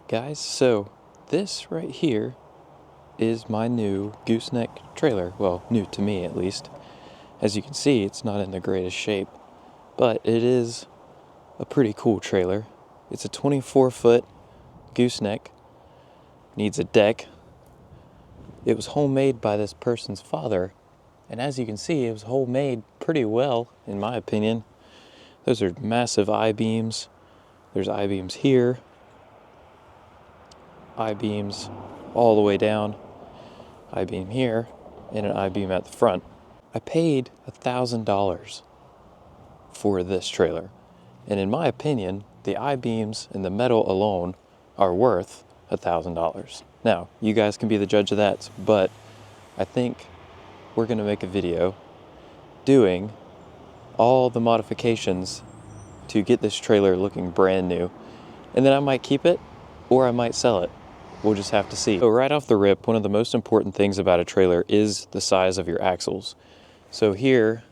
Alright guys, so this right here is my new Gooseneck trailer. Well, new to me at least. As you can see, it's not in the greatest shape, but it is a pretty cool trailer. It's a 24-foot Gooseneck, needs a deck. It was homemade by this person's father, and as you can see, it was homemade pretty well, in my opinion. Those are massive I-beams. There's I-beams here, I-beams all the way down, I-beam here, and an I-beam at the front. I paid $1,000 for this trailer, and in my opinion, the I-beams and the metal alone are worth $1,000. Now, you guys can be the judge of that, but I think we're gonna make a video doing all the modifications to get this trailer looking brand new, and then I might keep it or I might sell it. We'll just have to see. So right off the rip, one of the most important things about a trailer is the size of your axles. So here,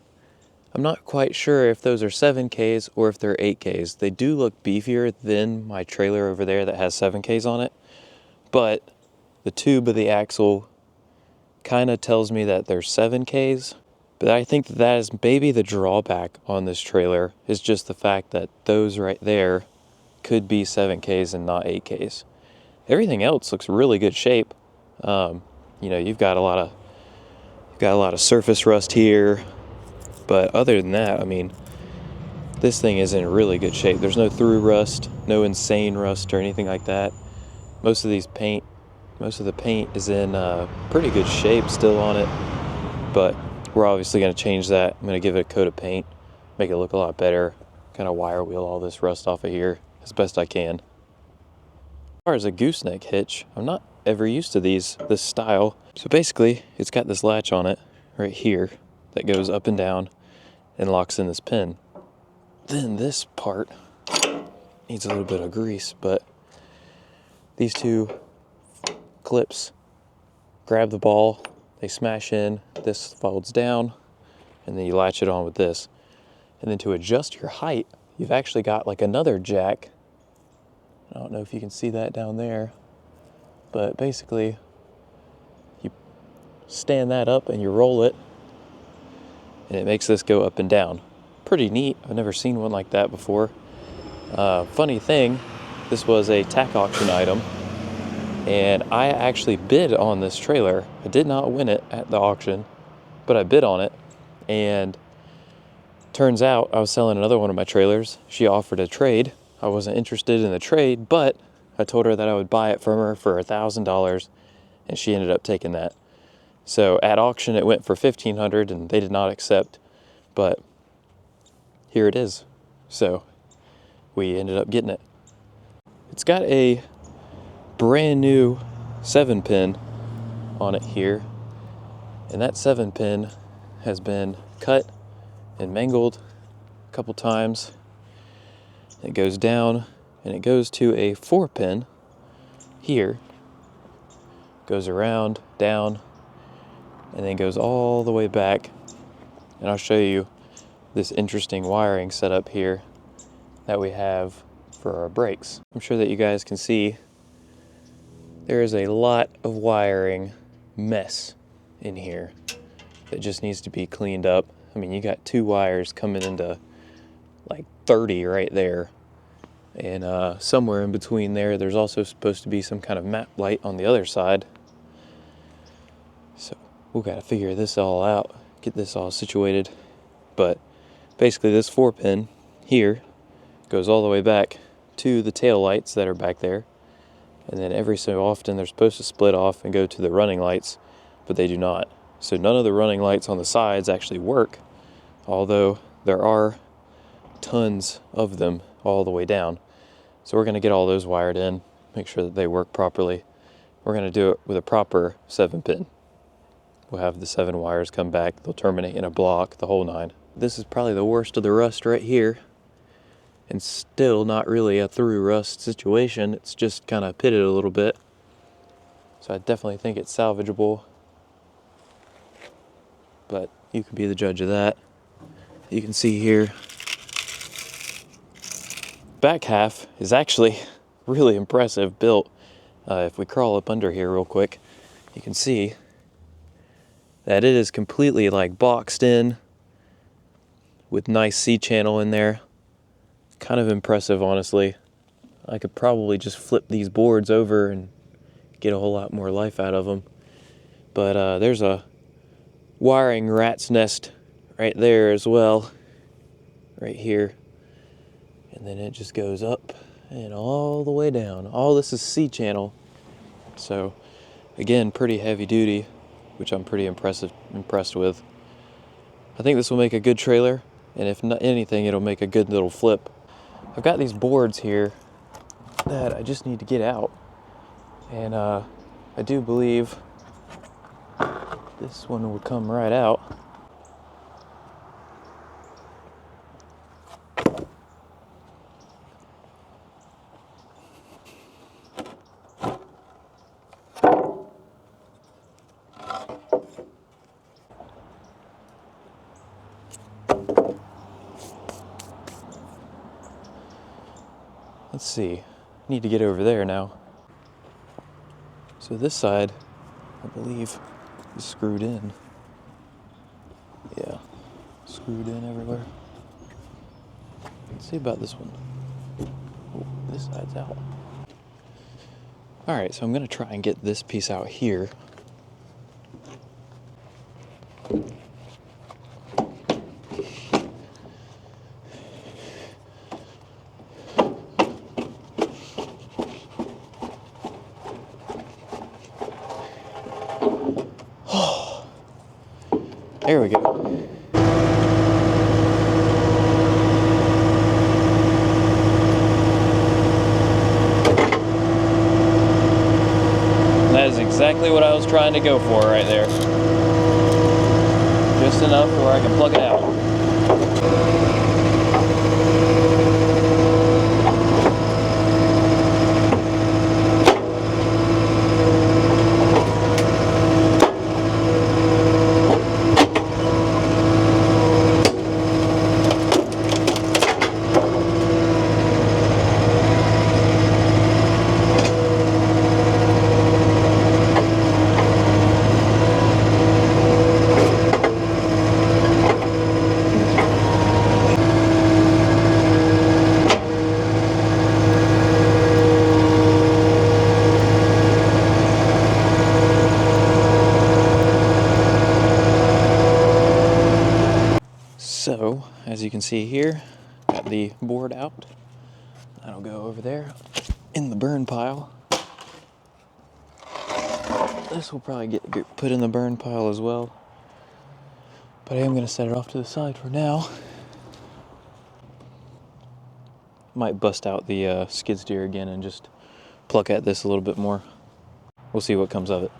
I'm not quite sure if those are 7Ks or if they're 8Ks. They do look beefier than my trailer over there that has 7Ks on it, but the tube of the axle kind of tells me that they're 7Ks. But I think that is maybe the drawback on this trailer, is just the fact that those right there could be 7Ks and not 8Ks. Everything else looks really good shape. You know, you've got a lot of surface rust here, but other than that, I mean, this thing is in really good shape. There's no through rust, no insane rust or anything like that. Most of the paint is in pretty good shape still on it, but we're obviously going to change that. I'm going to give it a coat of paint, make it look a lot better, kind of wire wheel all this rust off of here as best I can. As far as a gooseneck hitch, I'm not ever used to this style. So basically, it's got this latch on it right here that goes up and down and locks in this pin. Then this part needs a little bit of grease, but these two clips grab the ball, they smash in, this folds down, and then you latch it on with this. And then to adjust your height, you've actually got like another jack. I don't know if you can see that down there, but basically you stand that up and you roll it, and it makes this go up and down. Pretty neat. I've never seen one like that before. Funny thing, this was a tack auction item, and I actually bid on this trailer. I did not win it at the auction, but I bid on it, and turns out I was selling another one of my trailers. She offered a trade. I wasn't interested in the trade, but I told her that I would buy it from her for $1,000, and she ended up taking that. So at auction it went for $1,500, and they did not accept, but here it is. So we ended up getting it. It's got a brand new 7-pin on it here, and that 7-pin has been cut and mangled a couple times. It goes down and it goes to a 4-pin here, goes around, down, and then goes all the way back. And I'll show you this interesting wiring setup here that we have for our brakes. I'm sure that you guys can see there is a lot of wiring mess in here that just needs to be cleaned up. I mean, you got 2 wires coming into like 30 right there, and somewhere in between there's also supposed to be some kind of map light on the other side. So we've got to figure this all out, get this all situated. But basically this 4-pin here goes all the way back to the tail lights that are back there, and then every so often they're supposed to split off and go to the running lights, but they do not. So none of the running lights on the sides actually work, although there are tons of them all the way down. So we're going to get all those wired in, make sure that they work properly. We're going to do it with a proper 7-pin. We'll have the 7 wires come back, they'll terminate in a block, the whole 9. This is probably the worst of the rust right here, and still not really a through rust situation. It's just kind of pitted a little bit. So I definitely think it's salvageable, but you can be the judge of that. You can see here, back half is actually really impressive built. If we crawl up under here real quick, you can see that it is completely like boxed in with nice C-channel in there. Kind of impressive, honestly. I could probably just flip these boards over and get a whole lot more life out of them. But there's a wiring rat's nest right there as well, right here. And then it just goes up and all the way down. All this is C-channel. So again, pretty heavy duty, which I'm pretty impressed with. I think this will make a good trailer, and if not anything, it'll make a good little flip. I've got these boards here that I just need to get out, and I do believe this one will come right out. Let's see, need to get over there now. So this side, I believe, is screwed in. Yeah, screwed in everywhere. Let's see about this one. Oh, this side's out. All right, so I'm gonna try and get this piece out here. There we go. That is exactly what I was trying to go for right there. Just enough to where I can plug it out. So, as you can see here, got the board out. That'll go over there in the burn pile. This will probably get put in the burn pile as well. But I am going to set it off to the side for now. Might bust out the skid steer again and just pluck at this a little bit more. We'll see what comes of it.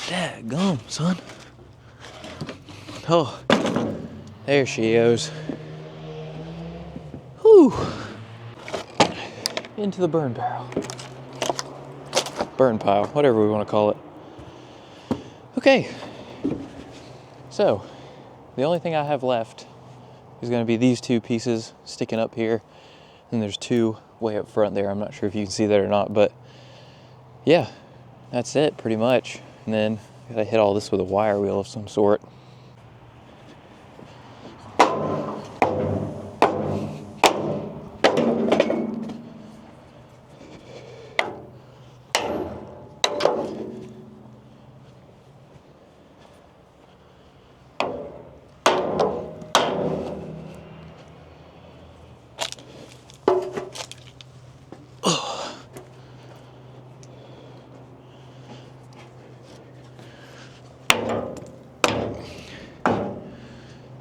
Dadgum, son. Oh, there she goes. Whew. Into the burn barrel. Burn pile, whatever we want to call it. Okay. So, the only thing I have left is going to be these two pieces sticking up here. And there's two way up front there. I'm not sure if you can see that or not, but yeah, that's it pretty much. And then I gotta hit all this with a wire wheel of some sort.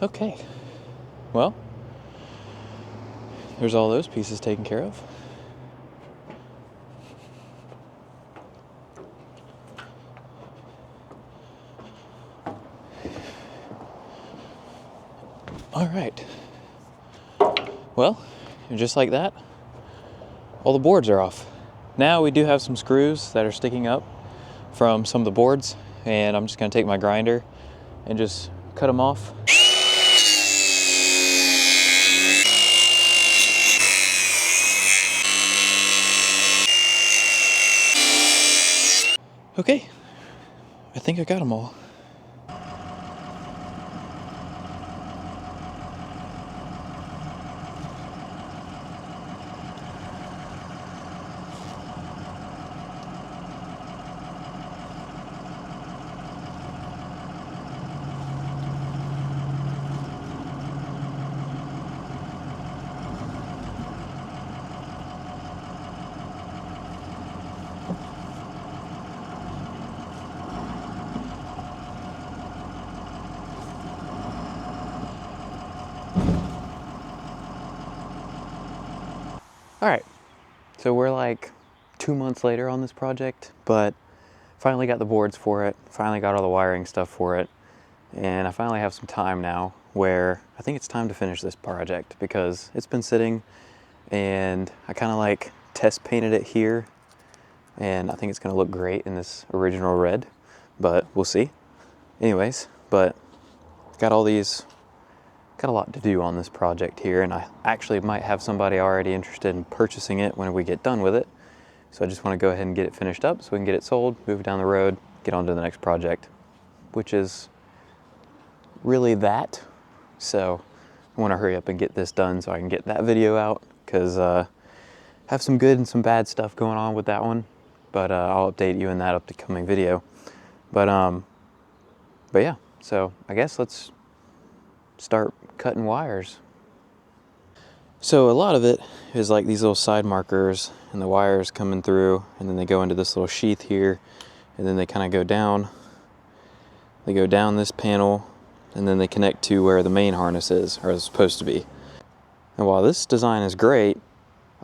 Okay, well, there's all those pieces taken care of. All right, well, just like that, all the boards are off. Now we do have some screws that are sticking up from some of the boards, and I'm just gonna take my grinder and just cut them off. Okay, I think I got them all. All right, so we're like 2 months later on this project, but finally got the boards for it, finally got all the wiring stuff for it, and I finally have some time now where I think it's time to finish this project because it's been sitting, and I kind of like test painted it here, and I think it's gonna look great in this original red, but we'll see. Anyways, but got all these, got a lot to do on this project here, and I actually might have somebody already interested in purchasing it when we get done with it. So I just want to go ahead and get it finished up so we can get it sold, move it down the road, get on to the next project, which is really that. So I want to hurry up and get this done so I can get that video out, because I have some good and some bad stuff going on with that one, but I'll update you in that upcoming video. But yeah, so I guess let's start cutting wires. So a lot of it is like these little side markers and the wires coming through, and then they go into this little sheath here, and then they kind of go down. They go down this panel, and then they connect to where the main harness is, or is supposed to be. And while this design is great,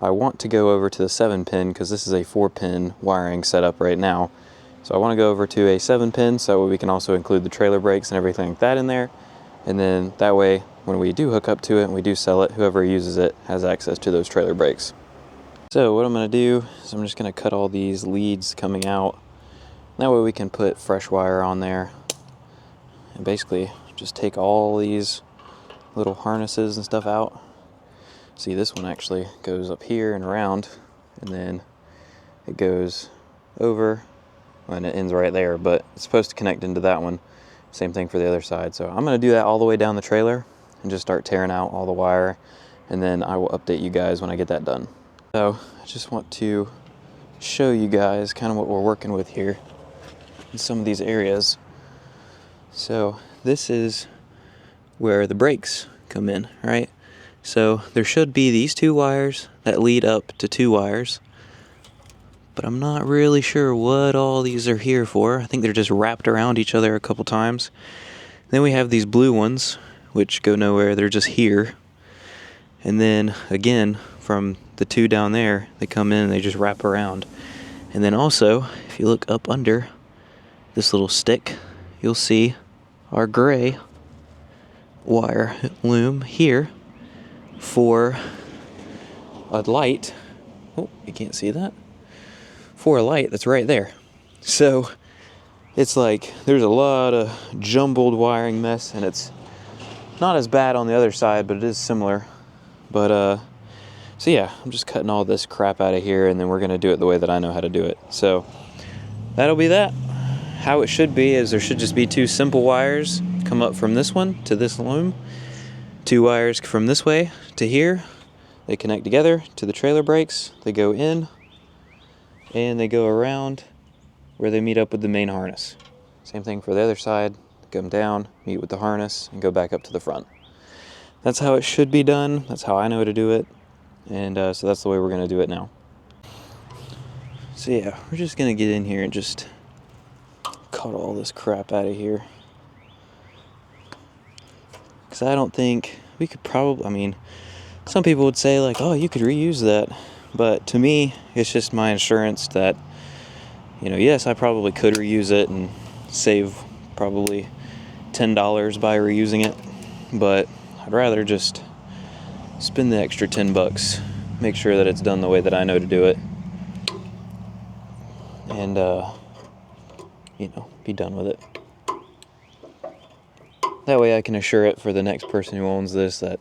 I want to go over to the 7-pin because this is a 4-pin wiring setup right now. So I want to go over to a 7-pin so we can also include the trailer brakes and everything like that in there. And then that way, when we do hook up to it and we do sell it, whoever uses it has access to those trailer brakes. So what I'm going to do is I'm just going to cut all these leads coming out. That way we can put fresh wire on there. And basically just take all these little harnesses and stuff out. See, this one actually goes up here and around, and then it goes over, and it ends right there, but it's supposed to connect into that one. Same thing for the other side. So I'm going to do that all the way down the trailer and just start tearing out all the wire, and then I will update you guys when I get that done. So I just want to show you guys kind of what we're working with here in some of these areas. So this is where the brakes come in, right? So there should be these two wires that lead up to two wires, but I'm not really sure what all these are here for. I think they're just wrapped around each other a couple times. Then we have these blue ones, which go nowhere. They're just here. And then again, from the two down there, they come in and they just wrap around. And then also, if you look up under this little stick, you'll see our gray wire loom here for a light. Oh, you can't see that. For a light that's right there. So it's like there's a lot of jumbled wiring mess, and it's not as bad on the other side, but it is similar. But so yeah, I'm just cutting all this crap out of here, and then we're gonna do it the way that I know how to do it. So that'll be that. How it should be is there should just be 2 simple wires come up from this one to this loom. 2 wires from this way to here. They connect together to the trailer brakes. They go in and they go around where they meet up with the main harness. Same thing for the other side. Come down, meet with the harness, and go back up to the front. That's how it should be done. That's how I know to do it. And so that's the way we're going to do it now. So yeah, we're just going to get in here and just cut all this crap out of here. Because I don't think we could probably, I mean, some people would say like, oh, you could reuse that. But to me, it's just my insurance that, you know, yes, I probably could reuse it and save probably $10 by reusing it. But I'd rather just spend the extra $10, make sure that it's done the way that I know to do it. And, you know, be done with it. That way I can assure it for the next person who owns this that,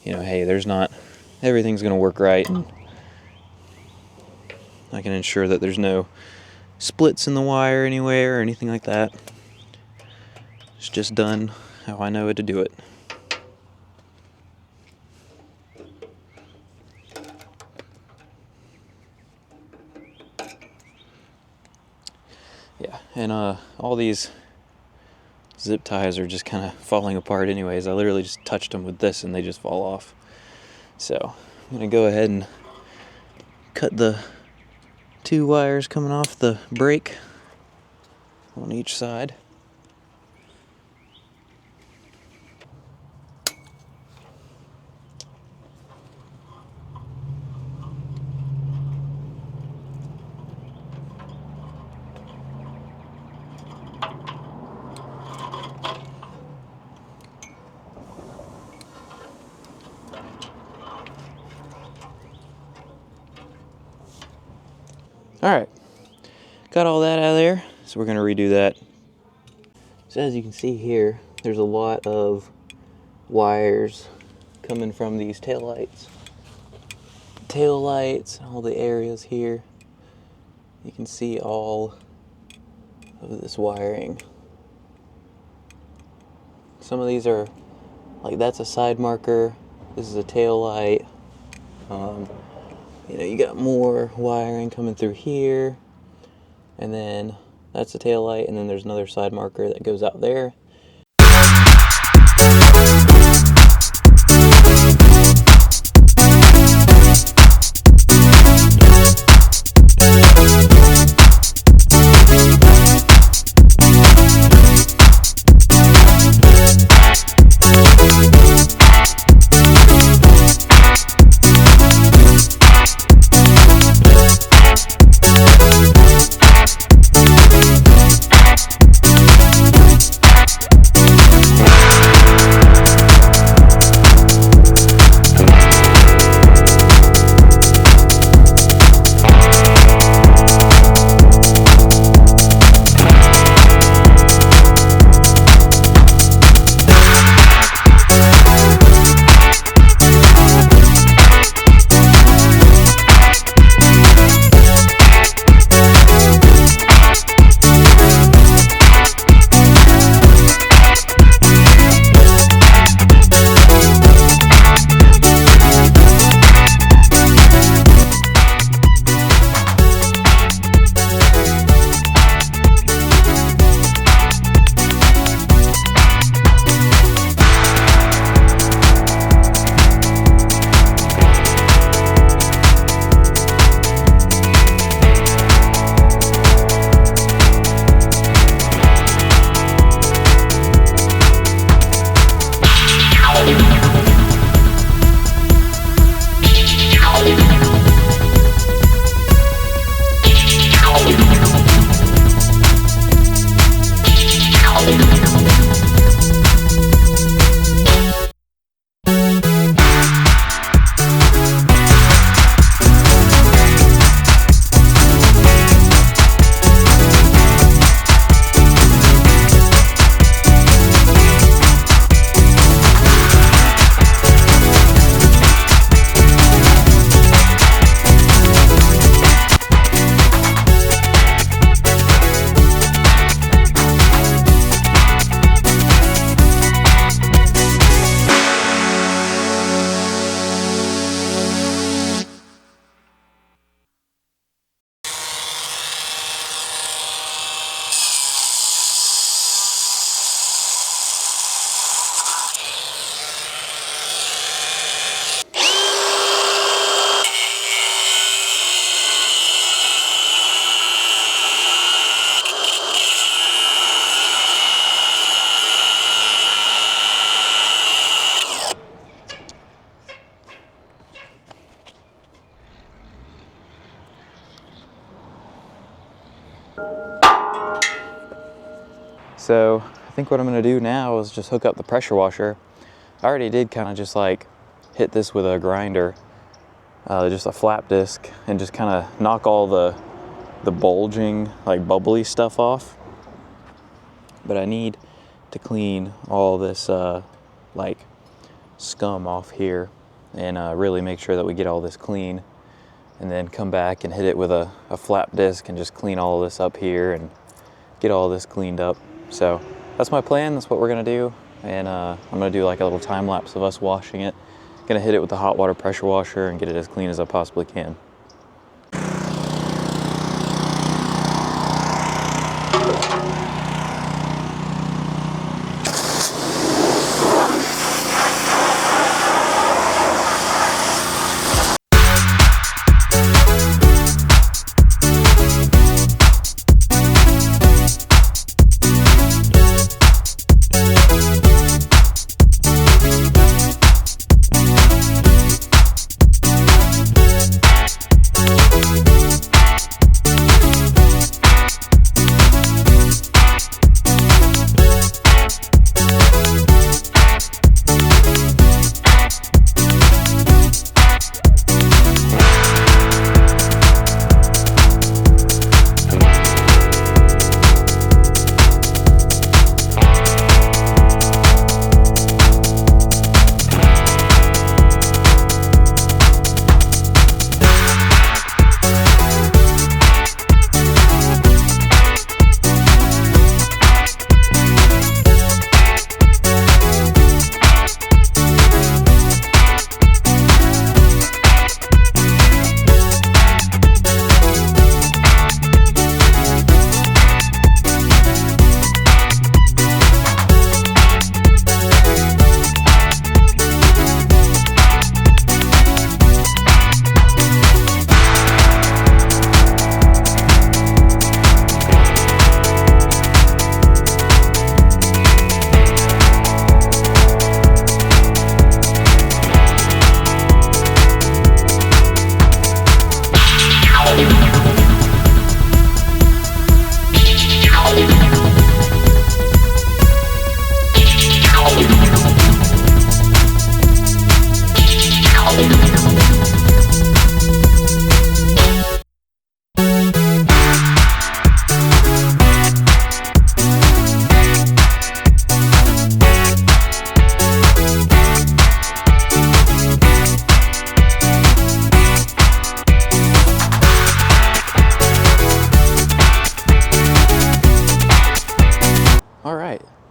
you know, hey, everything's going to work right. And I can ensure that there's no splits in the wire anywhere or anything like that. It's just done how I know it to do it. Yeah, and all these zip ties are just kind of falling apart anyways. I literally just touched them with this and they just fall off. So I'm going to go ahead and cut the 2 wires coming off the brake on each side. Alright, got all that out of there, so we're going to redo that. So as you can see here, there's a lot of wires coming from these taillights. Taillights, all the areas here. You can see all of this wiring. Some of these are, like that's a side marker, this is a tail light. You know, you got more wiring coming through here, and then that's the tail light, and then there's another side marker that goes out there. So I think what I'm gonna do now is just hook up the pressure washer. I already did kind of just like hit this with a grinder, just a flap disc, and just kind of knock all the bulging, like bubbly stuff off. But I need to clean all this like scum off here and really make sure that we get all this clean, and then come back and hit it with a flap disc and just clean all this up here and get all this cleaned up. So that's my plan. That's what we're gonna do. And I'm gonna do like a little time lapse of us washing it. Gonna hit it with the hot water pressure washer and get it as clean as I possibly can.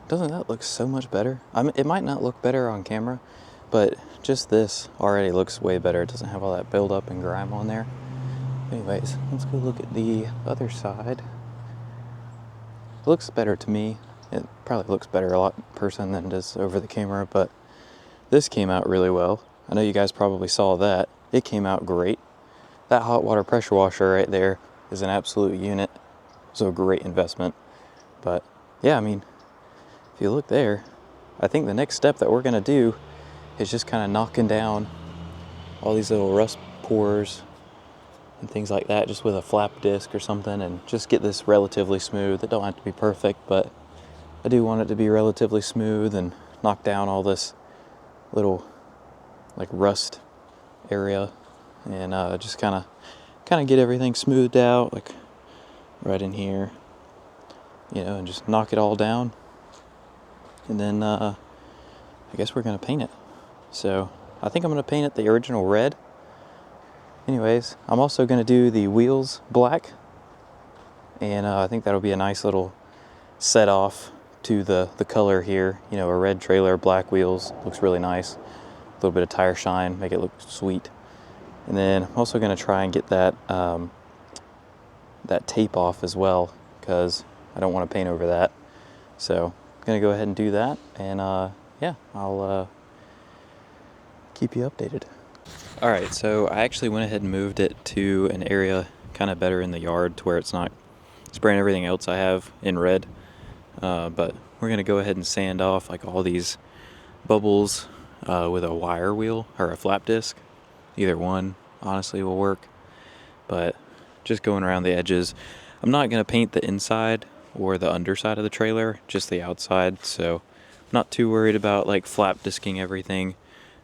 Doesn't that look so much better? I mean, it might not look better on camera, but just this already looks way better. It doesn't have all that buildup and grime on there. Anyways, let's go look at the other side. It looks better to me. It probably looks better a lot in person than it does over the camera, but this came out really well. I know you guys probably saw that. It came out great. That hot water pressure washer right there is an absolute unit. So a great investment. But yeah, I mean, if you look there, I think the next step that we're gonna do is just kind of knocking down all these little rust pores and things like that, just with a flap disc or something, and just get this relatively smooth. It don't have to be perfect, but I do want it to be relatively smooth and knock down all this little like rust area, and just kind of get everything smoothed out, like right in here, you know, and just knock it all down. And then I guess we're gonna paint it. So I think I'm gonna paint it the original red. Anyways, I'm also gonna do the wheels black, and I think that'll be a nice little set off to the color here. You know, a red trailer, black wheels, looks really nice. A little bit of tire shine, make it look sweet. And then I'm also gonna try and get that that tape off as well, because I don't want to paint over that. So I'm gonna go ahead and do that, and yeah, I'll keep you updated. All right, so I actually went ahead and moved it to an area kind of better in the yard to where it's not spraying everything else I have in red. But we're gonna go ahead and sand off like all these bubbles with a wire wheel or a flap disc. Either one honestly will work, but just going around the edges. I'm not going to paint the inside or the underside of the trailer, just the outside, so I'm not too worried about like flap disking everything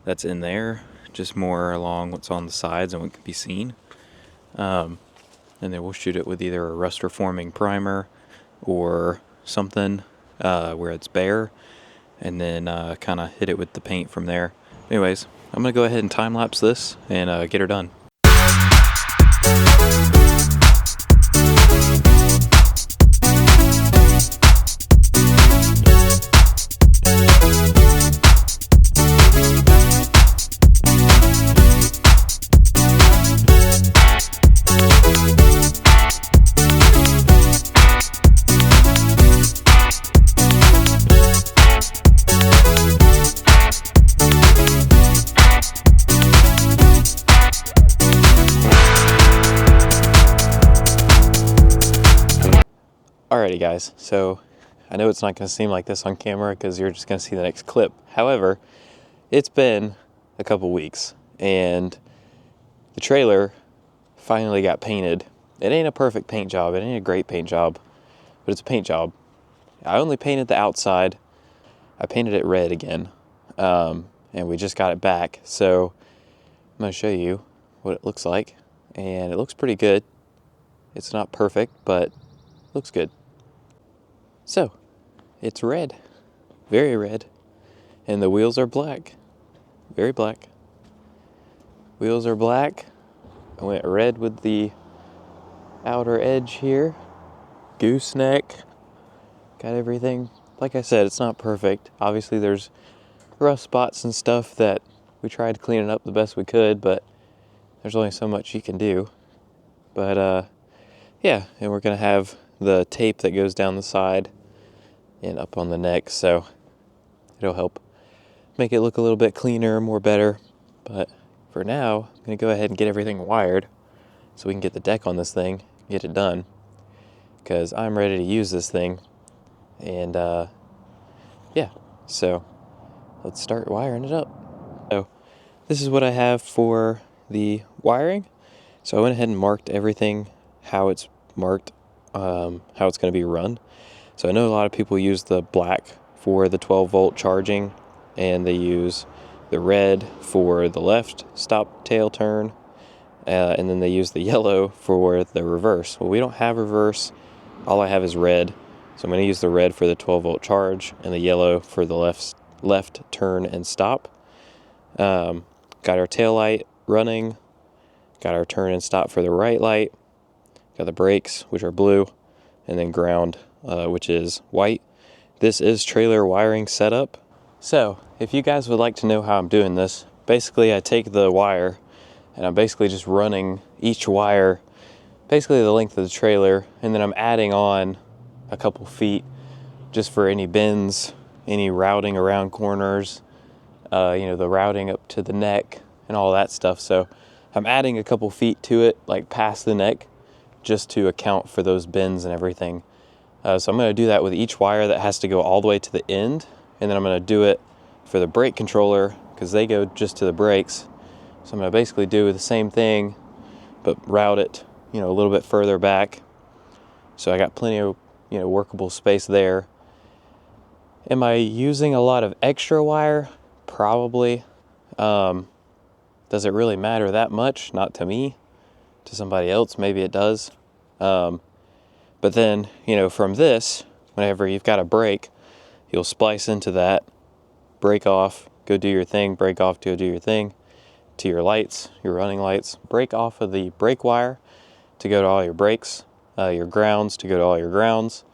that's in there, just more along what's on the sides and what can be seen. And then we'll shoot it with either a rust reforming primer or something where it's bare, and then kind of hit it with the paint from there. Anyways, I'm going to go ahead and time lapse this and get her done. Alrighty guys, so I know it's not going to seem like this on camera because you're just going to see the next clip. However, it's been a couple weeks and the trailer finally got painted. It ain't a perfect paint job, it ain't a great paint job, but it's a paint job. I only painted the outside. I painted it red again, and we just got it back. So I'm going to show you what it looks like, and it looks pretty good. It's not perfect, but it looks good. So, it's red, very red, and the wheels are black, very black. Wheels are black. I went red with the outer edge here. Gooseneck, got everything. Like I said, it's not perfect. Obviously there's rough spots and stuff that we tried cleaning up the best we could, but there's only so much you can do. But yeah, and we're gonna have the tape that goes down the side and up on the neck, so it'll help make it look a little bit cleaner, more better. But for now, I'm gonna go ahead and get everything wired so we can get the deck on this thing, get it done, because I'm ready to use this thing. And yeah, so let's start wiring it up. So this is what I have for the wiring. So I went ahead and marked everything how it's marked, how it's going to be run. So I know a lot of people use the black for the 12 volt charging, and they use the red for the left stop tail turn, and then they use the yellow for the reverse. Well, we don't have reverse. All I have is red. So I'm going to use the red for the 12 volt charge and the yellow for the left turn and stop. Got our tail light running. Got our turn and stop for the right light. Got the brakes, which are blue, and then ground, which is white. This is trailer wiring setup. So if you guys would like to know how I'm doing this, basically I take the wire and I'm basically just running each wire basically the length of the trailer, and then I'm adding on a couple feet just for any bends, any routing around corners, the routing up to the neck and all that stuff. So I'm adding a couple feet to it, like past the neck, just to account for those bends and everything. So I'm going to do that with each wire that has to go all the way to the end, and then I'm going to do it for the brake controller because they go just to the brakes. So I'm going to basically do the same thing, but route it, a little bit further back. So I got plenty of, workable space there. Am I using a lot of extra wire? Probably. Does it really matter that much? Not to me. To somebody else, maybe it does. But then, from this, whenever you've got a brake, you'll splice into that, break off, go do your thing, break off, go do your thing, to your lights, your running lights, break off of the brake wire to go to all your brakes, your grounds to go to all your grounds,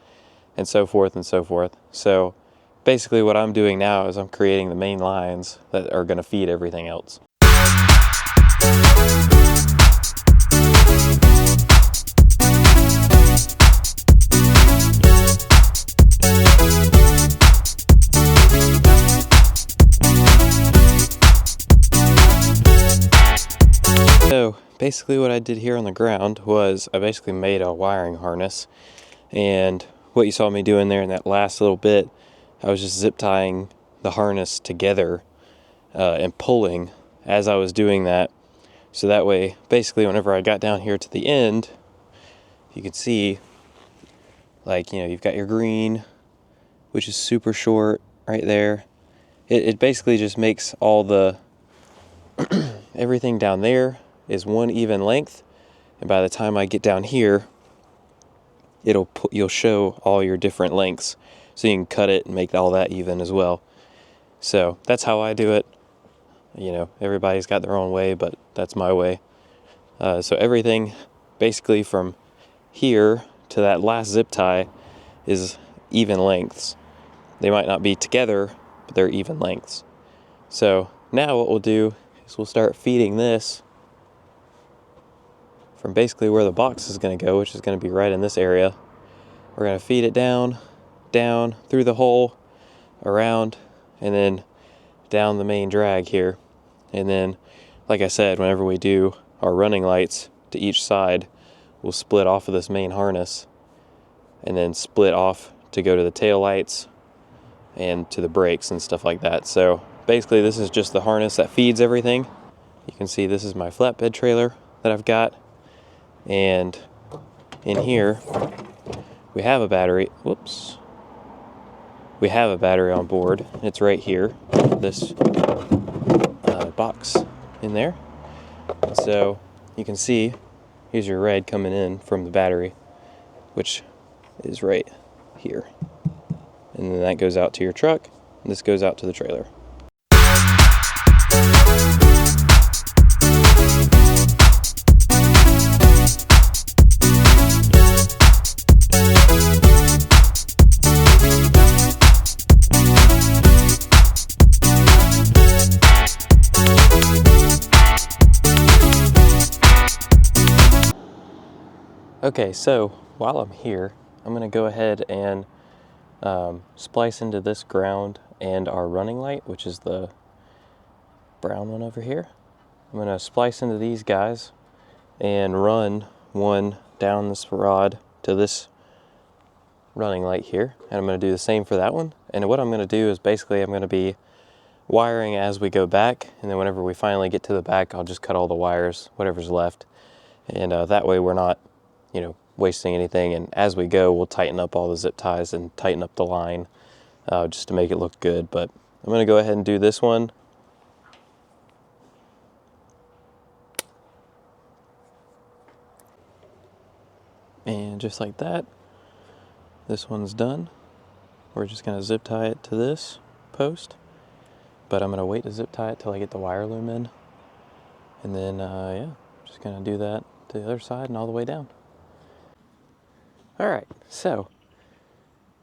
and so forth and so forth. So basically what I'm doing now is I'm creating the main lines that are going to feed everything else. So basically what I did here on the ground was I basically made a wiring harness, and what you saw me doing there in that last little bit, I was just zip tying the harness together and pulling as I was doing that. So that way, basically whenever I got down here to the end, you can see Like, you know, you've got your green, which is super short right there. It basically just makes all the everything down there is one even length, and by the time I get down here, you'll show all your different lengths, so you can cut it and make all that even as well. So that's how I do it. You know, everybody's got their own way, but that's my way. So everything basically from here to that last zip tie is even lengths. They might not be together, but they're even lengths. So now what we'll do is we'll start feeding this from basically where the box is going to go, which is going to be right in this area. We're going to feed it down, through the hole, around, and then down the main drag here. And then, like I said, whenever we do our running lights to each side, we'll split off of this main harness and then split off to go to the tail lights and to the brakes and stuff like that. So basically this is just the harness that feeds everything. You can see this is my flatbed trailer that I've got, and in here we have a battery. Whoops. We have a battery on board. It's right here, this box in there. So you can see here's your red coming in from the battery, which is right here. And then that goes out to your truck, and this goes out to the trailer. Okay, so while I'm here, I'm going to go ahead and splice into this ground and our running light, which is the brown one over here. I'm going to splice into these guys and run one down this rod to this running light here, and I'm going to do the same for that one. And what I'm going to do is basically I'm going to be wiring as we go back, and then whenever we finally get to the back, I'll just cut all the wires, whatever's left, and that way we're not, you know, wasting anything. And as we go, we'll tighten up all the zip ties and tighten up the line just to make it look good. But I'm going to go ahead and do this one. And just like that, this one's done. We're just going to zip tie it to this post, but I'm going to wait to zip tie it till I get the wire loom in, and then yeah, just going to do that to the other side and all the way down. Alright, so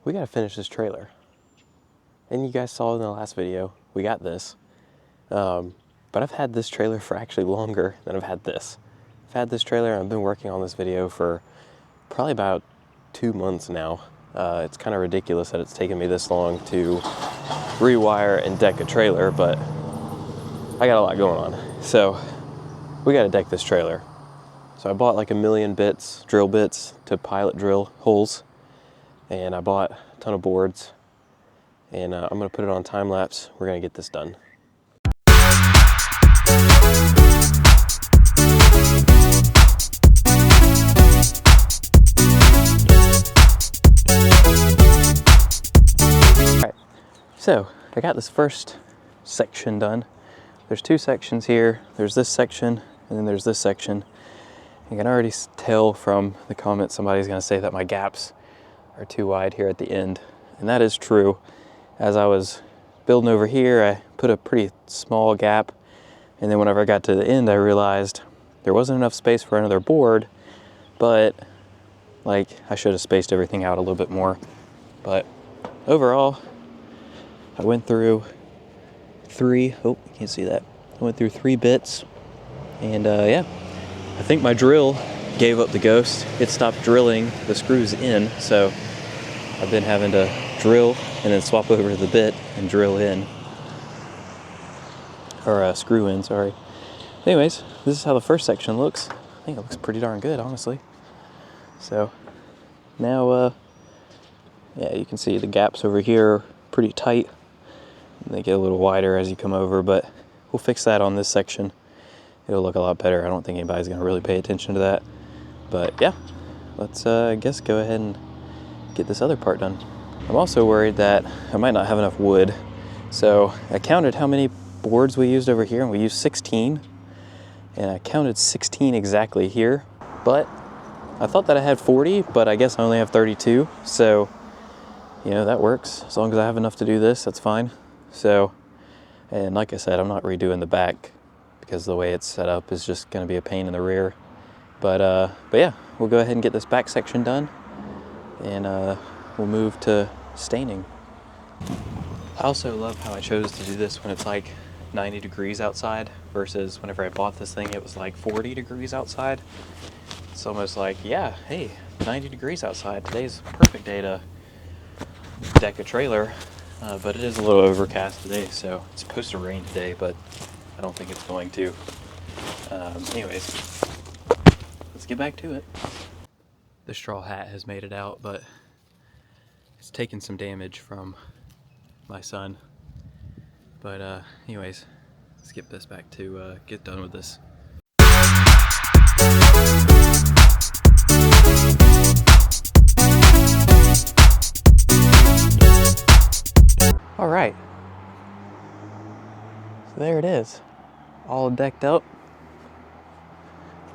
we got to finish this trailer. And you guys saw in the last video, we got this. But I've had this trailer for actually longer than I've had this. I've had this trailer and I've been working on this video for probably about 2 months now. It's kind of ridiculous that it's taken me this long to rewire and deck a trailer, but I got a lot going on. So we got to deck this trailer. So I bought like 1 million bits, drill bits to pilot drill holes, and I bought a ton of boards, and I'm going to put it on time lapse. We're going to get this done. Alright, so I got this first section done. There's 2 sections here. There's this section, and then there's this section. You can already tell from the comments somebody's going to say that my gaps are too wide here at the end. And that is true. As I was building over here, I put a pretty small gap. And then whenever I got to the end, I realized there wasn't enough space for another board. But like, I should have spaced everything out a little bit more. But overall, I went through 3, oh, you can't see that. I went through 3 bits. And yeah. I think my drill gave up the ghost. It stopped drilling the screws in, so I've been having to drill and then swap over to the bit and drill in. Or screw in, sorry. Anyways, this is how the first section looks. I think it looks pretty darn good, honestly. So now, yeah, you can see the gaps over here are pretty tight. And they get a little wider as you come over, but we'll fix that on this section. It'll look a lot better. I don't think anybody's going to really pay attention to that. But yeah, let's, I guess, go ahead and get this other part done. I'm also worried that I might not have enough wood. So I counted how many boards we used over here, and we used 16. And I counted 16 exactly here, but I thought that I had 40, but I guess I only have 32. So, you know, that works. As long as I have enough to do this, that's fine. So, and like I said, I'm not redoing the back because the way it's set up is just gonna be a pain in the rear. But yeah, we'll go ahead and get this back section done, and we'll move to staining. I also love how I chose to do this when it's like 90 degrees outside versus whenever I bought this thing, it was like 40 degrees outside. It's almost like, yeah, hey, 90 degrees outside. Today's a perfect day to deck a trailer, but it is a little overcast today, so it's supposed to rain today, but I don't think it's going to. Anyways, let's get back to it. The straw hat has made it out, but it's taken some damage from my son. But anyways, let's get this back to get done with this. All right, so there it is, all decked up.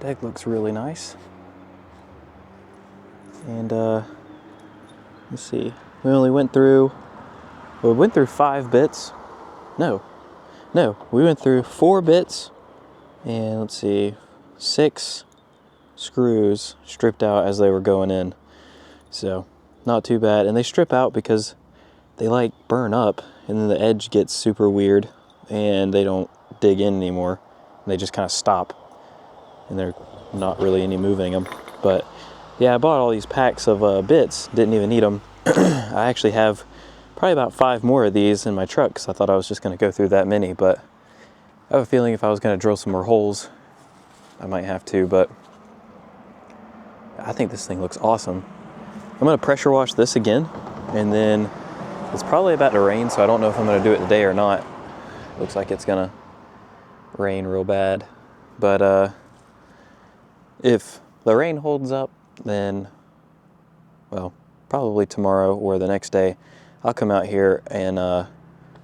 Deck looks really nice. And let's see, we only went through, well, we went through 5 bits. No, we went through 4 bits, and let's see, 6 screws stripped out as they were going in. So not too bad. And they strip out because they like burn up, and then the edge gets super weird and they don't dig in anymore. They just kind of stop, and they're not really any moving them. But yeah, I bought all these packs of bits, didn't even need them. I actually have probably about 5 more of these in my truck because I thought I was just going to go through that many, but I have a feeling if I was going to drill some more holes, I might have to. But I think this thing looks awesome. I'm going to pressure wash this again, and then it's probably about to rain, so I don't know if I'm going to do it today or not. Looks like it's going to rain real bad. But if the rain holds up, then, well, probably tomorrow or the next day, I'll come out here and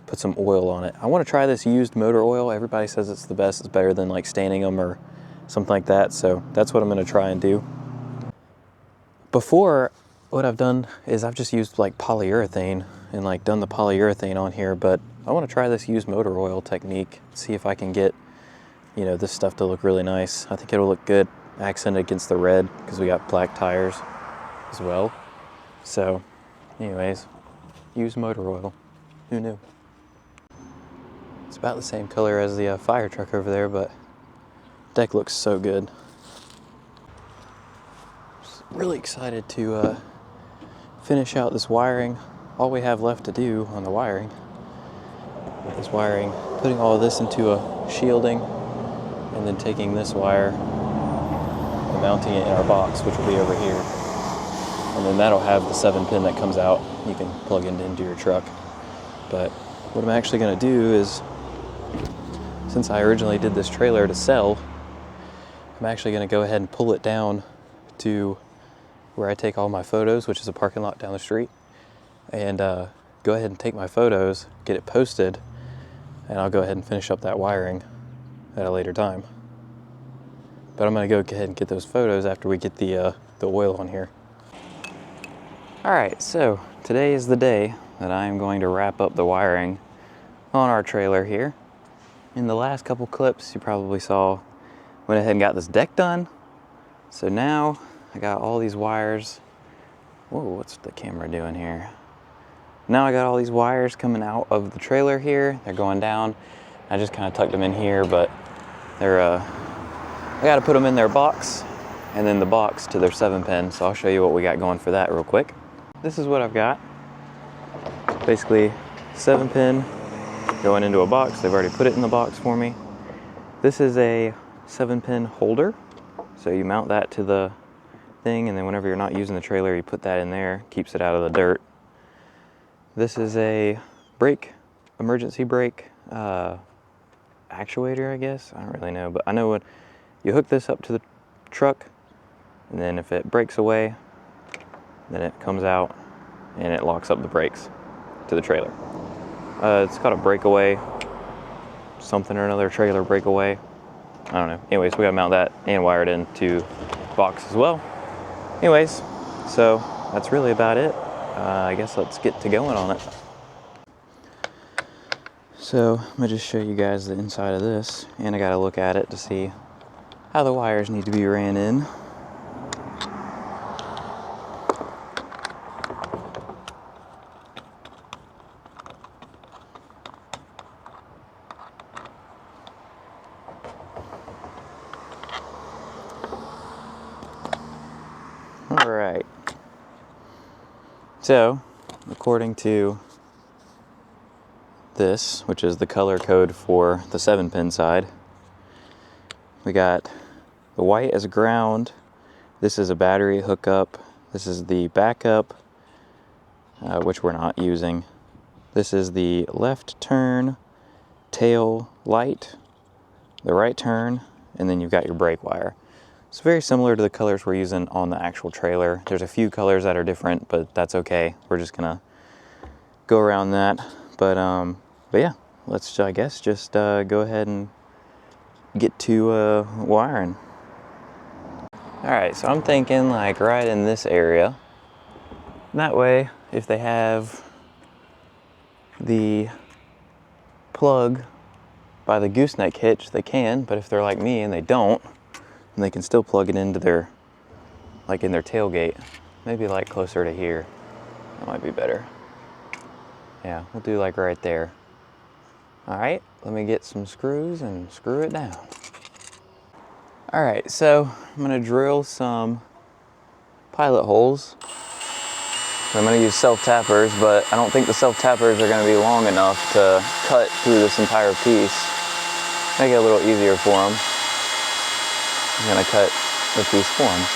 put some oil on it. I want to try this used motor oil. Everybody says it's the best. It's better than like staining them or something like that. So that's what I'm going to try and do. Before, what I've done is I've just used like polyurethane and like done the polyurethane on here, but I want to try this used motor oil technique, see if I can get, you know, this stuff to look really nice. I think it'll look good accented against the red because we got black tires as well. So anyways, used motor oil. Who knew? It's about the same color as the fire truck over there, but deck looks so good. Just really excited to finish out this wiring. All we have left to do on the wiring is wiring, putting all of this into a shielding, and then taking this wire and mounting it in our box, which will be over here. And then that'll have the 7-pin that comes out. You can plug it into your truck. But what I'm actually going to do is, since I originally did this trailer to sell, I'm actually going to go ahead and pull it down to where I take all my photos, which is a parking lot down the street, and go ahead and take my photos, get it posted, and I'll go ahead and finish up that wiring at a later time. But I'm going to go ahead and get those photos after we get the oil on here. Alright, so today is the day that I am going to wrap up the wiring on our trailer here. In the last couple clips you probably saw, went ahead and got this deck done. So now I got all these wires. Whoa, what's the camera doing here? Now I got all these wires coming out of the trailer here. They're going down. I just kind of tucked them in here, but they're I got to put them in their box, and then the box to their 7-pin. So I'll show you what we got going for that real quick. This is what I've got. Basically 7-pin going into a box. They've already put it in the box for me. This is a 7-pin holder. So you mount that to the thing, and then whenever you're not using the trailer, you put that in there, keeps it out of the dirt. This is a brake, emergency brake actuator, I guess. I don't really know, but I know when you hook this up to the truck, and then if it breaks away, then it comes out and it locks up the brakes to the trailer. It's called a breakaway, something or another, trailer breakaway. I don't know. Anyways, we gotta mount that and wire it into the box as well. Anyways, so that's really about it. I guess let's get to going on it. So I'm gonna just show you guys the inside of this, and I gotta look at it to see how the wires need to be ran in. All right. So, according to this, which is the color code for the 7-pin side, we got the white as ground. This is a battery hookup. This is the backup, which we're not using. This is the left turn tail light, the right turn, and then you've got your brake wire. It's very similar to the colors we're using on the actual trailer. There's a few colors that are different, but that's okay. We're just gonna go around that. But yeah, let's, I guess, just go ahead and get to wiring. All right, so I'm thinking like right in this area. That way, if they have the plug by the gooseneck hitch, they can, but if they're like me and they don't, then they can still plug it into their, like in their tailgate. Maybe like closer to here. That might be better. Yeah, we'll do like right there. All right, let me get some screws and screw it down. All right, so I'm gonna drill some pilot holes. I'm gonna use self-tappers, but I don't think the self-tappers are gonna be long enough to cut through this entire piece. Make it a little easier for them. I'm gonna cut the piece for them.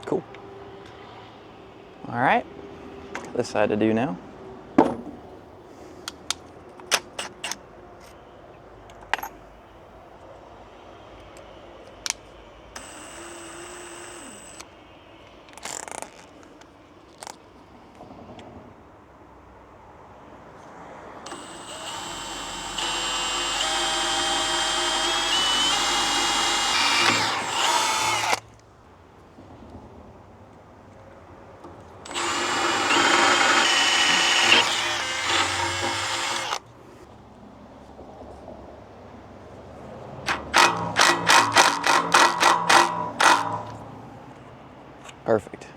Cool. All right, got this side to do now. Perfect.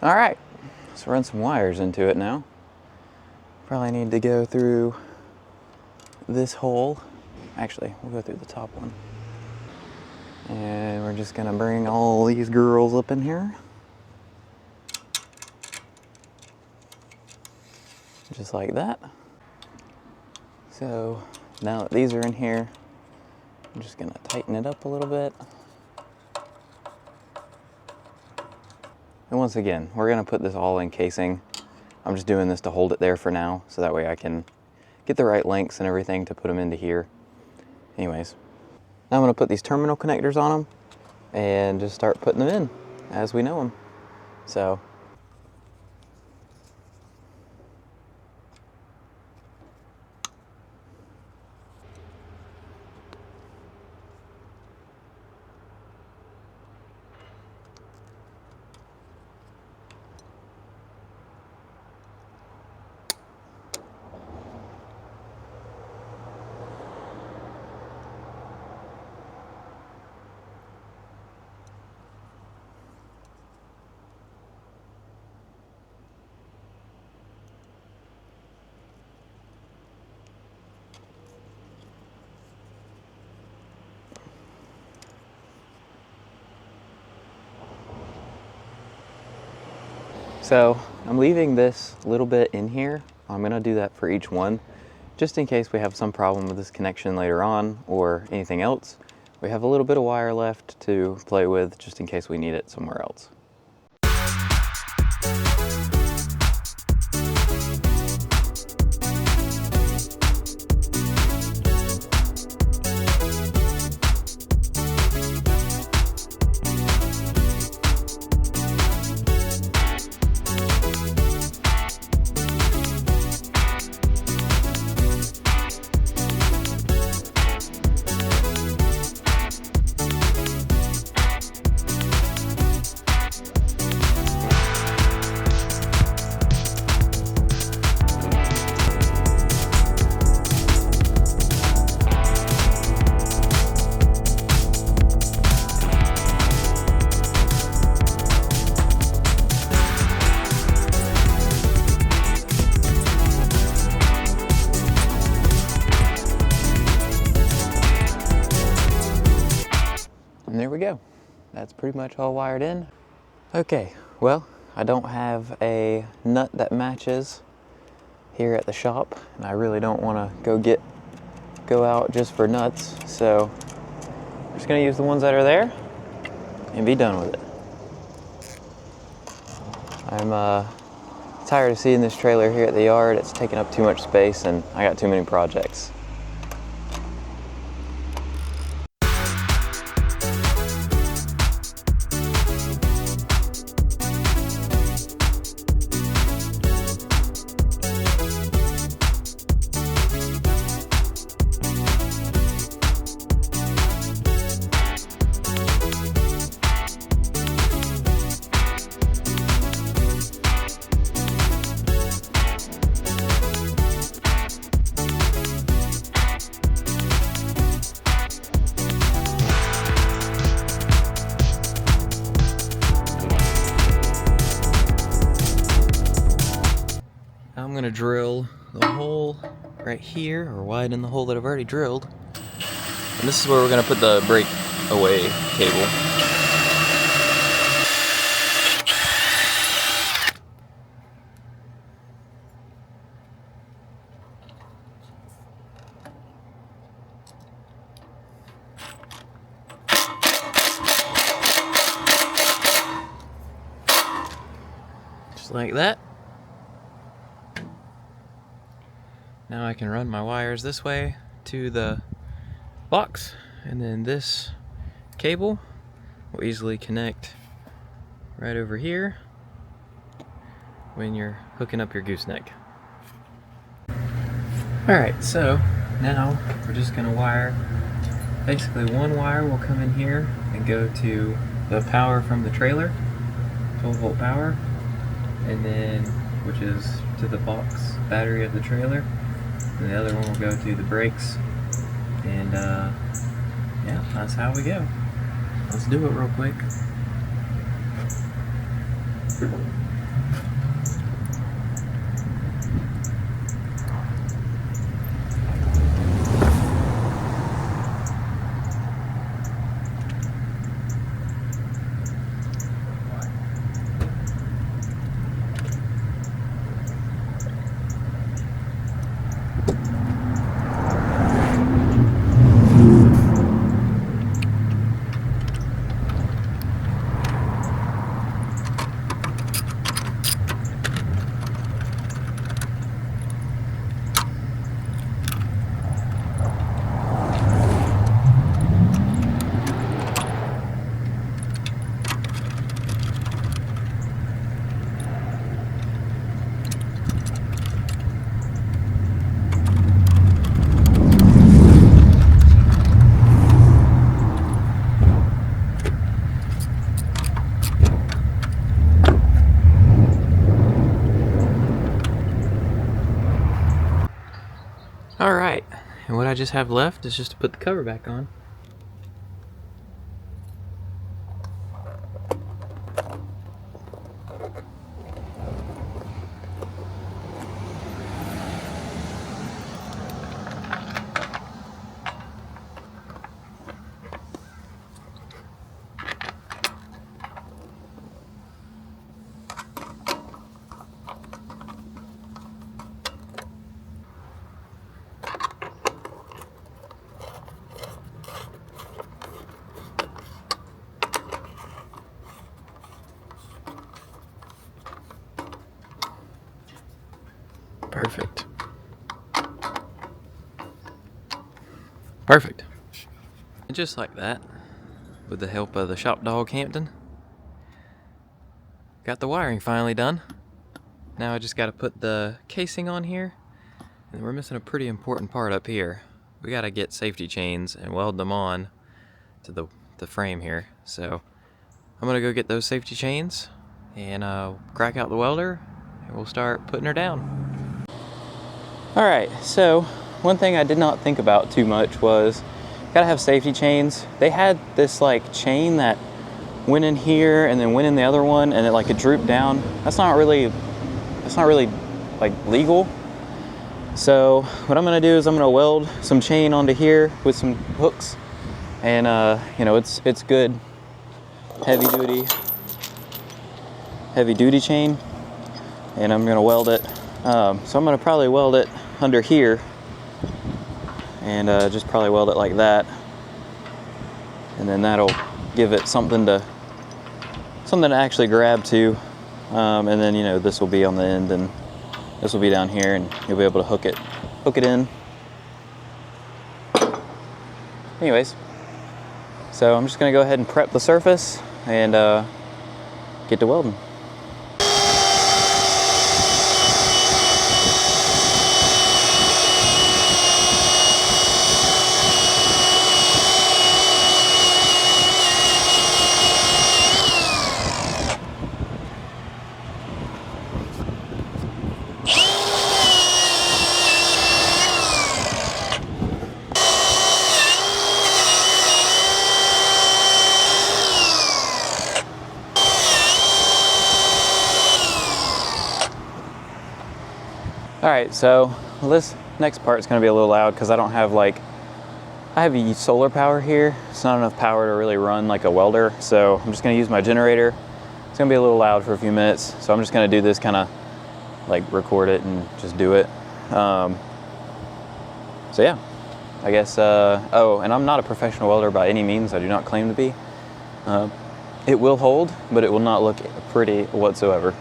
All right, let's run some wires into it now. Probably need to go through this hole. Actually, we'll go through the top one. And we're just gonna bring all these girls up in here. Just like that. So now that these are in here, I'm just gonna tighten it up a little bit. And once again, we're gonna put this all in casing. I'm just doing this to hold it there for now, so that way I can get the right lengths and everything to put them into here. Anyways, now I'm gonna put these terminal connectors on them and just start putting them in as we know them. So. So I'm leaving this little bit in here. I'm gonna do that for each one, just in case we have some problem with this connection later on or anything else. We have a little bit of wire left to play with just in case we need it somewhere else. And there we go. That's pretty much all wired in. Okay, well, I don't have a nut that matches here at the shop, and I really don't want to go out just for nuts, so I'm just gonna use the ones that are there and be done with it. I'm tired of seeing this trailer here at the yard. It's taking up too much space and I got too many projects. I'm gonna drill the hole right here, or widen the hole that I've already drilled. And this is where we're gonna put the breakaway cable. Just like that. Now I can run my wires this way to the box, and then this cable will easily connect right over here when you're hooking up your gooseneck. Alright, so now we're just going to wire, basically one wire will come in here and go to the power from the trailer, 12-volt power, and then, which is to the box battery of the trailer. And the other one will go to the brakes, and yeah, that's how we go. Let's do it real quick. Alright, and what I just have left is just to put the cover back on. Perfect. Perfect. And just like that, with the help of the shop dog Hampton, got the wiring finally done. Now I just got to put the casing on here, and we're missing a pretty important part up here. We got to get safety chains and weld them on to the frame here. So I'm gonna go get those safety chains and crack out the welder, and we'll start putting her down. All right, so one thing I did not think about too much was gotta have safety chains. They had this like chain that went in here and then went in the other one, and it drooped down. That's not really like legal. So what I'm gonna do is I'm gonna weld some chain onto here with some hooks, and you know, it's good heavy duty chain, and I'm gonna weld it. So I'm gonna probably weld it under here, and just probably weld it like that, and then that'll give it something to actually grab to, and then, you know, this will be on the end and this will be down here, and you'll be able to hook it in. Anyways, so I'm just gonna go ahead and prep the surface and get to welding. All right, so this next part is going to be a little loud because I don't have I have solar power here. It's not enough power to really run like a welder, so I'm just going to use my generator. It's going to be a little loud for a few minutes, so I'm just going to do this, kind of like record it and just do it. So yeah, I guess, oh, and I'm not a professional welder by any means. I do not claim to be. It will hold, but it will not look pretty whatsoever.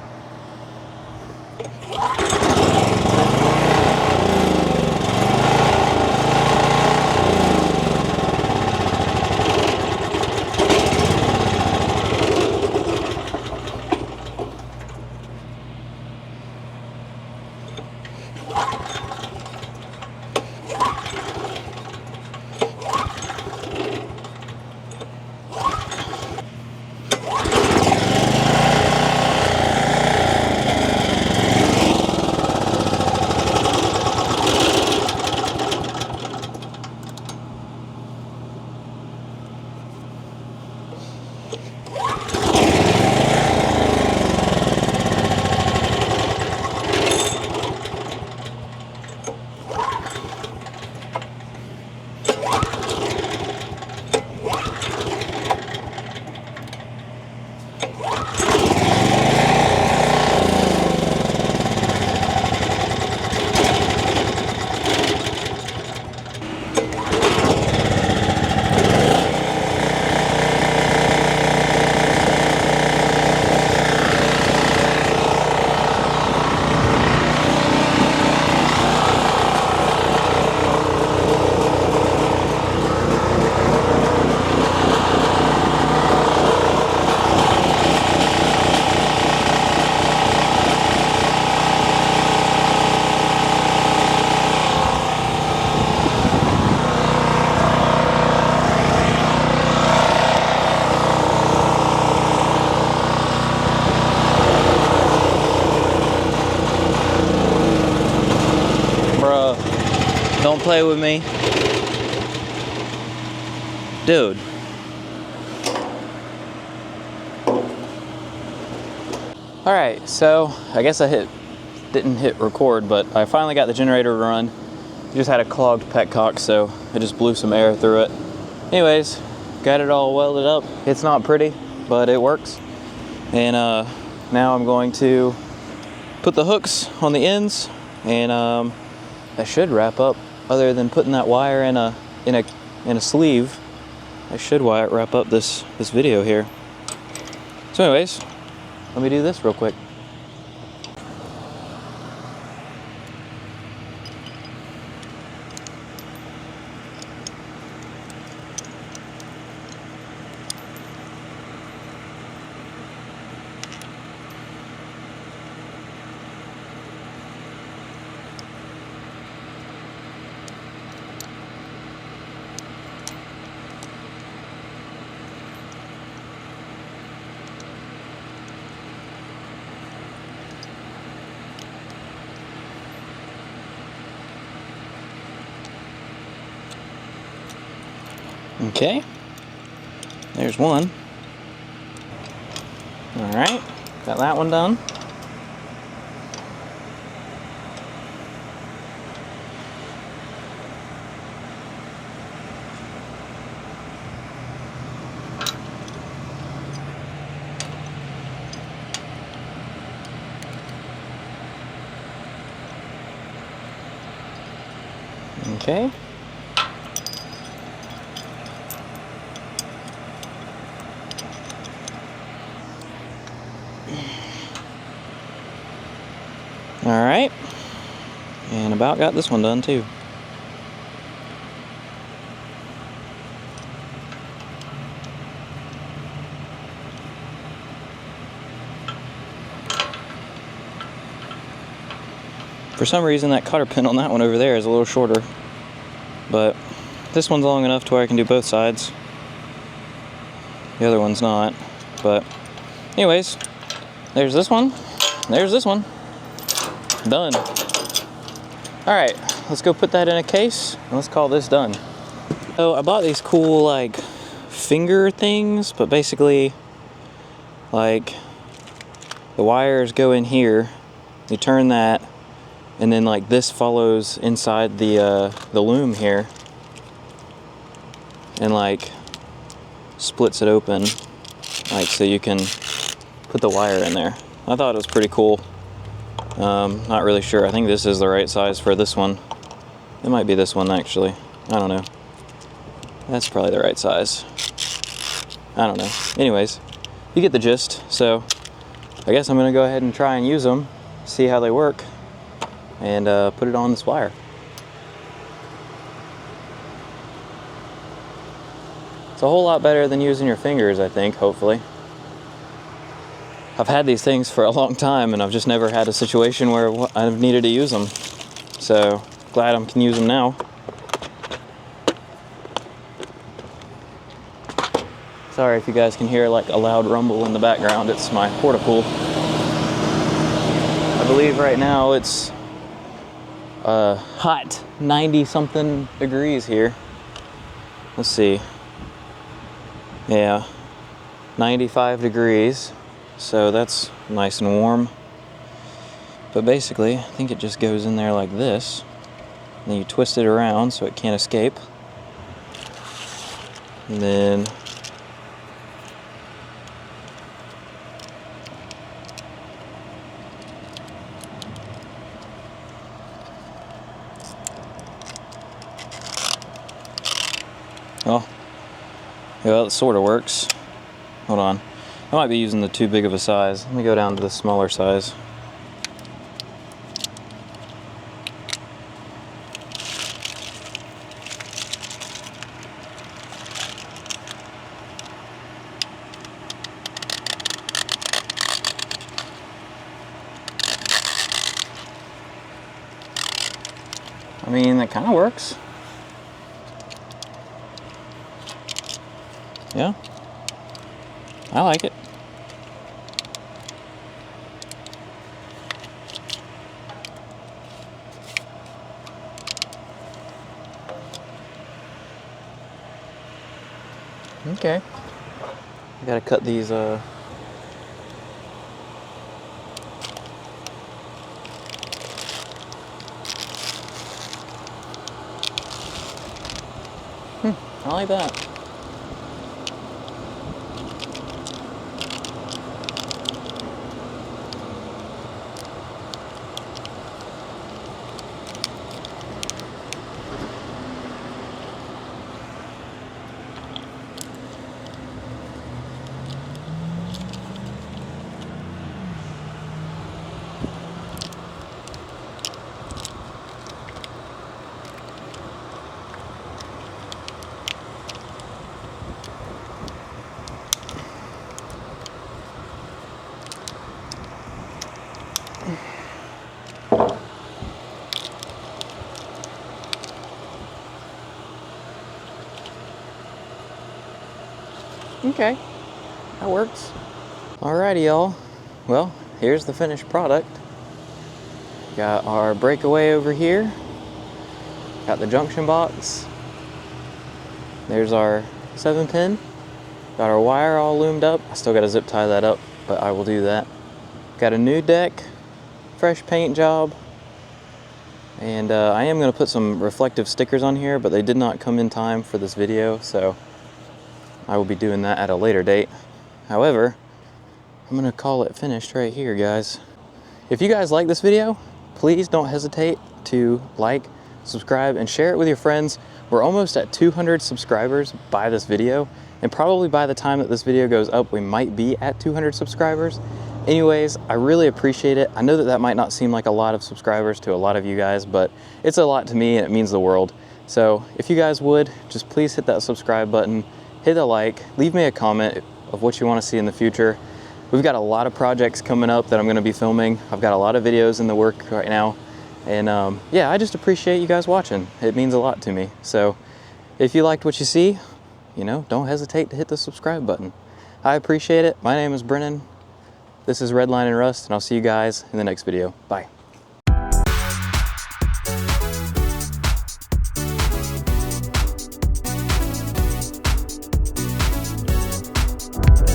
Don't play with me. Dude. Alright, so I guess I didn't hit record, but I finally got the generator to run. It just had a clogged petcock, so I just blew some air through it. Anyways, got it all welded up. It's not pretty, but it works. And now I'm going to put the hooks on the ends, and that should wrap up. Other than putting that wire in a sleeve, I should wrap up this video here. So anyways, let me do this real quick. Okay, there's one. Alright, got that one done. Okay. Alright, and about got this one done too. For some reason that cotter pin on that one over there is a little shorter, but this one's long enough to where I can do both sides. The other one's not, but anyways, there's this one, there's this one, done. Alright, let's go put that in a case, and let's call this done. So I bought these cool like finger things, but basically like the wires go in here, you turn that, and then like this follows inside the loom here and like splits it open, like so you can put the wire in there. I thought it was pretty cool. Not really sure. I think this is the right size for this one. It might be this one actually. I don't know. That's probably the right size. I don't know. Anyways, you get the gist. So I guess I'm gonna go ahead and try and use them, see how they work, and put it on this wire. It's a whole lot better than using your fingers, I think, hopefully. I've had these things for a long time and I've just never had a situation where I've needed to use them. So glad I can use them now. Sorry if you guys can hear like a loud rumble in the background. It's my porta pool. I believe right now it's hot 90 something degrees here. Let's see. Yeah, 95 degrees. So that's nice and warm. But basically, I think it just goes in there like this. And then you twist it around so it can't escape. And then oh, yeah, it sort of works. Hold on. I might be using the too big of a size. Let me go down to the smaller size. I mean, that kind of works. Yeah, I like it. Okay. I gotta cut these I like that. Okay, that works. Alrighty, y'all. Well, here's the finished product. Got our breakaway over here. Got the junction box. There's our 7-pin. Got our wire all loomed up. I still got to zip tie that up, but I will do that. Got a new deck, fresh paint job, and I am going to put some reflective stickers on here, but they did not come in time for this video, so I will be doing that at a later date. However, I'm going to call it finished right here, guys. If you guys like this video, please don't hesitate to like, subscribe, and share it with your friends. We're almost at 200 subscribers by this video, and probably by the time that this video goes up, we might be at 200 subscribers. Anyways, I really appreciate it. I know that that might not seem like a lot of subscribers to a lot of you guys, but it's a lot to me and it means the world. So if you guys would, just please hit that subscribe button, hit a like, leave me a comment of what you want to see in the future. We've got a lot of projects coming up that I'm going to be filming. I've got a lot of videos in the work right now. And yeah, I just appreciate you guys watching. It means a lot to me. So if you liked what you see, you know, don't hesitate to hit the subscribe button. I appreciate it. My name is Brennan. This is Redline and Rust, and I'll see you guys in the next video. Bye.